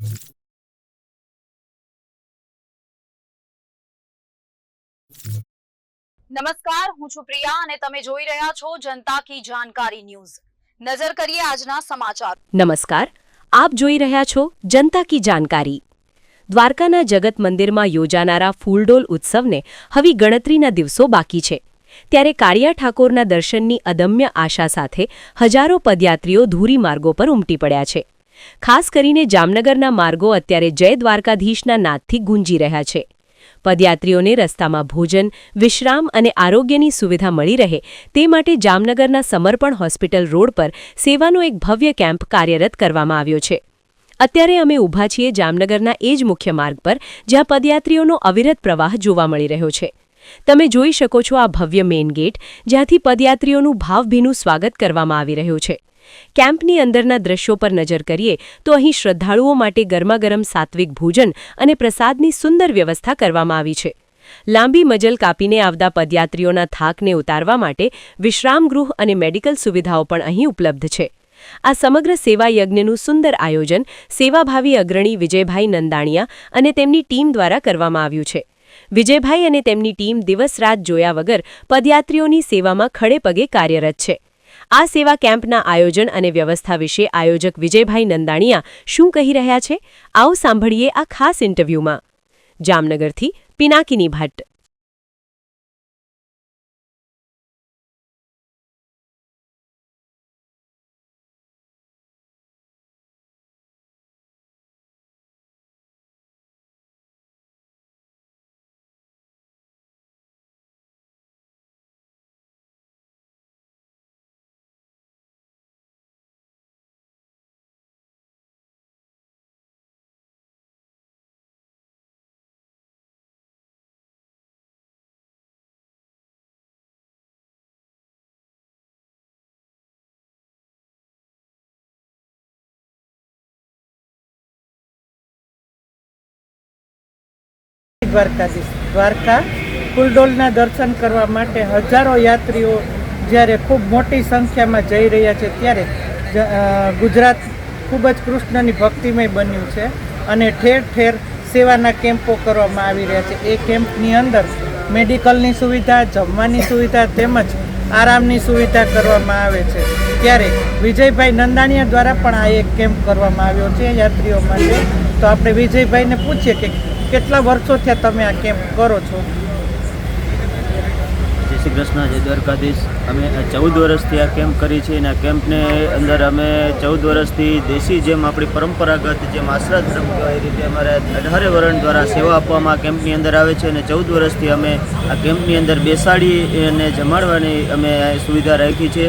નમસ્કાર, હું છું પ્રિયા અને તમે જોઈ રહ્યા છો જનતા કી જાણકારી ન્યૂઝ। નજર કરીએ આજના સમાચાર। નમસ્કાર, આપ જોઈ રહ્યા છો જનતા કી જાણકારી। દ્વારકાના જગત મંદિરમાં યોજાનારા ફૂલડોલ ઉત્સવને હવે ગણતરીના દિવસો બાકી છે, ત્યારે કાળિયા ઠાકોરના દર્શનની અદમ્ય આશા સાથે હજારો પદયાત્રીઓ ધૂરી માર્ગો પર ઉમટી પડ્યા છે। ખાસ કરીને જામનગરના માર્ગો અત્યારે જય દ્વારકાધીશના નાદથી ગુંજી રહ્યા છે। પદયાત્રીઓને રસ્તામાં ભોજન, વિશ્રામ અને આરોગ્યની સુવિધા મળી રહે તે માટે જામનગરના સમર્પણ હોસ્પિટલ રોડ પર સેવાનો એક ભવ્ય કેમ્પ કાર્યરત કરવામાં આવ્યો છે। અત્યારે અમે ઊભા છીએ જામનગરના એ જ મુખ્ય માર્ગ પર, જ્યાં પદયાત્રીઓનો અવિરત પ્રવાહ જોવા મળી રહ્યો છે। તમે જોઈ શકો છો આ ભવ્ય મેઇન ગેટ, જ્યાંથી પદયાત્રીઓનું ભાવભીનું સ્વાગત કરવામાં આવી રહ્યું છે। કેમ્પની અંદરના દ્રશ્યો પર નજર કરીએ તો અહીં શ્રદ્ધાળુઓ માટે ગરમાગરમ સાત્વિક ભોજન અને પ્રસાદની સુંદર વ્યવસ્થા કરવામાં આવી છે। લાંબી મજલ કાપીને આવતા પદયાત્રીઓના થાકને ઉતારવા માટે વિશ્રામગૃહ અને મેડિકલ સુવિધાઓ પણ અહીં ઉપલબ્ધ છે। આ સમગ્ર સેવા યજ્ઞનું સુંદર આયોજન સેવાભાવી અગ્રણી વિજયભાઈ નંદાણીયા અને તેમની ટીમ દ્વારા કરવામાં આવ્યું છે। વિજયભાઈ અને તેમની ટીમ દિવસ રાત જોયા વગર પદયાત્રીઓની સેવામાં ખડે પગે કાર્યરત છે। આ સેવા કેમ્પના આયોજન અને વ્યવસ્થા વિશે આયોજક વિજયભાઈ નંદાણીયા શું કહી રહ્યા છે, આવો સાંભળીએ આ ખાસ ઇન્ટરવ્યુમાં। જામનગરથી પિનાકિની ભટ્ટ। દ્વારકા ફૂલડોલના દર્શન કરવા માટે હજારો યાત્રીઓ જ્યારે ખૂબ મોટી સંખ્યામાં જઈ રહ્યા છે, ત્યારે ગુજરાત ખૂબ જ કૃષ્ણની ભક્તિમય બન્યું છે અને ઠેર ઠેર સેવાના કેમ્પો કરવામાં આવી રહ્યા છે। એ કેમ્પની અંદર મેડિકલની સુવિધા, જમવાની સુવિધા તેમજ આરામની સુવિધા કરવામાં આવે છે। ત્યારે વિજયભાઈ નંદાણીયા દ્વારા પણ આ એક કેમ્પ કરવામાં આવ્યો છે યાત્રીઓ માટે। તો આપણે વિજયભાઈને પૂછીએ કે કેટલા વર્ષો થયા તમે આ કેમ્પ કરો છો? જય શ્રી કૃષ્ણ, જય દ્વારકાધીશ। અમે 14 વર્ષથી આ કેમ્પ કરી છે અને આ કેમ્પને અંદર અમે 14 વર્ષથી દેશી જેમ આપણી પરંપરાગત જેમ આશ્રમ કહેવાય એ રીતે અમારે 18 વરણ દ્વારા સેવા આપવામાં આ કેમ્પની અંદર આવે છે અને 14 વર્ષથી અમે આ કેમ્પની અંદર બેસાડી અને જમાડવાની અમે સુવિધા રાખી છે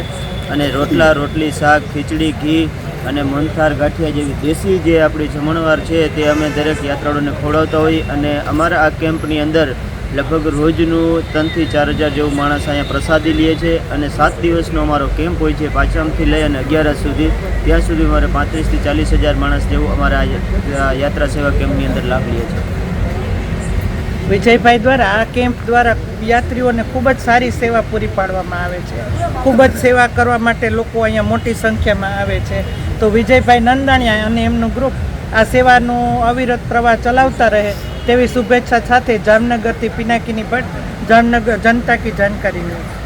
અને રોટલા, રોટલી, શાક, ખીચડી, ઘી અને મોહનથાળ, ગાંઠિયા જેવી દેશી જે આપણી જમણવાર છે તે અમે દરેક યાત્રાળુઓને ખવડાવતા હોઈએ અને અમારા આ કેમ્પની અંદર લગભગ રોજનું 3 થી 4 હજાર જેવું માણસ અહીંયા પ્રસાદી લે છે અને 7 દિવસનો અમારો કેમ્પ હોય છે, પાંચમથી લઈ અને 11 સુધી। ત્યાં સુધી અમારે 35 થી 40 હજાર માણસ જેવું અમારા યાત્રા સેવા કેમ્પની અંદર લાભ લે છે। વિજયભાઈ દ્વારા આ કેમ્પ દ્વારા યાત્રીઓને ખૂબ જ સારી સેવા પૂરી પાડવામાં આવે છે। ખૂબ જ સેવા કરવા માટે લોકો અહીંયા મોટી સંખ્યામાં આવે છે। તો વિજયભાઈ નંદાણીયા અને એમનું ગ્રુપ આ સેવાનો અવિરત પ્રવાહ ચલાવતા રહે તેવી શુભેચ્છા સાથે જામનગરથી પિનાકિની ભટ્ટ, જામનગર, જનતા કી જાણકારી ન્યૂઝ।